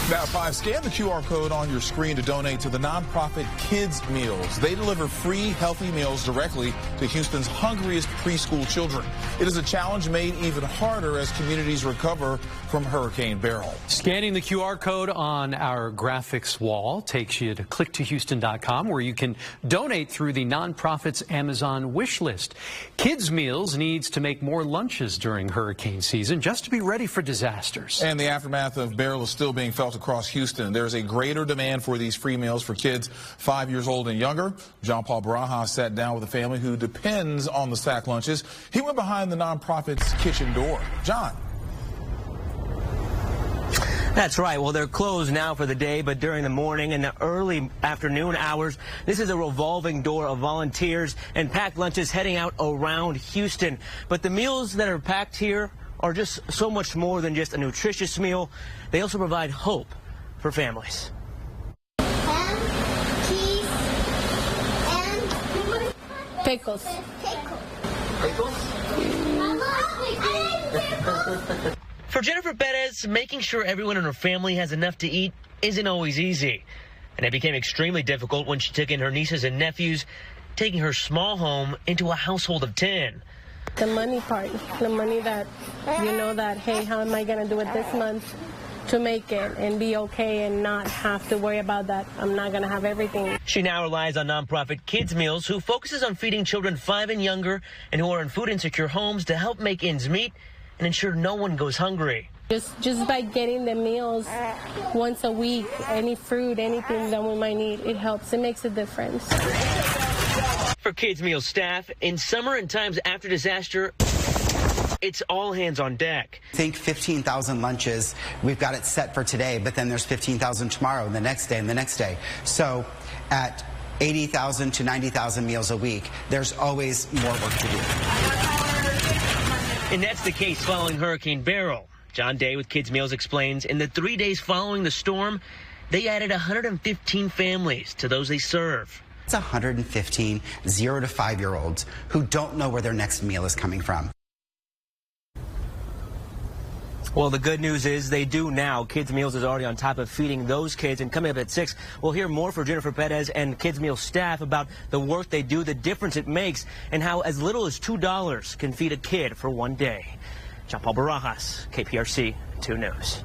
Now, 5, scan the QR code on your screen to donate to the nonprofit Kids Meals. They deliver free, healthy meals directly to Houston's hungriest preschool children. It is a challenge made even harder as communities recover from Hurricane Beryl. Scanning the QR code on our graphics wall takes you to clicktohouston.com, where you can donate through the nonprofit's Amazon wish list. Kids Meals needs to make more lunches during hurricane season just to be ready for disasters. And the aftermath of Beryl is still being felt across Houston. There's a greater demand for these free meals for kids 5 years old and younger. John Paul Barajas sat down with a family who depends on the sack lunches. He went behind the nonprofit's kitchen door. John. That's right. Well, they're closed now for the day, but during the morning and the early afternoon hours, this is a revolving door of volunteers and packed lunches heading out around Houston. But the meals that are packed here are just so much more than just a nutritious meal. They also provide hope for families. Ham, cheese, and pickles. For Jennifer Perez, making sure everyone in her family has enough to eat isn't always easy. And it became extremely difficult when she took in her nieces and nephews, taking her small home into a household of 10. The money part, the money that, you know, that, hey, how am I going to do it this month to make it and be okay and not have to worry about that I'm not going to have everything. She now relies on nonprofit Kids Meals, who focuses on feeding children 5 and younger and who are in food insecure homes to help make ends meet and ensure no one goes hungry. Just by getting the meals once a week, any fruit, anything that we might need, it helps. It makes a difference. For Kids Meals staff, in summer and times after disaster, it's all hands on deck. Think 15,000 lunches. We've got it set for today, but then there's 15,000 tomorrow and the next day and the next day. So at 80,000 to 90,000 meals a week, there's always more work to do. And that's the case following Hurricane Beryl. John Day with Kids Meals explains in the 3 days following the storm, they added 115 families to those they serve. It's 115 0 to 5-year-olds who don't know where their next meal is coming from. Well, the good news is they do now. Kids Meals is already on top of feeding those kids. And coming up at 6, we'll hear more from Jennifer Perez and Kids Meals staff about the work they do, the difference it makes, and how as little as $2 can feed a kid for one day. John Paul Barajas, KPRC 2 News.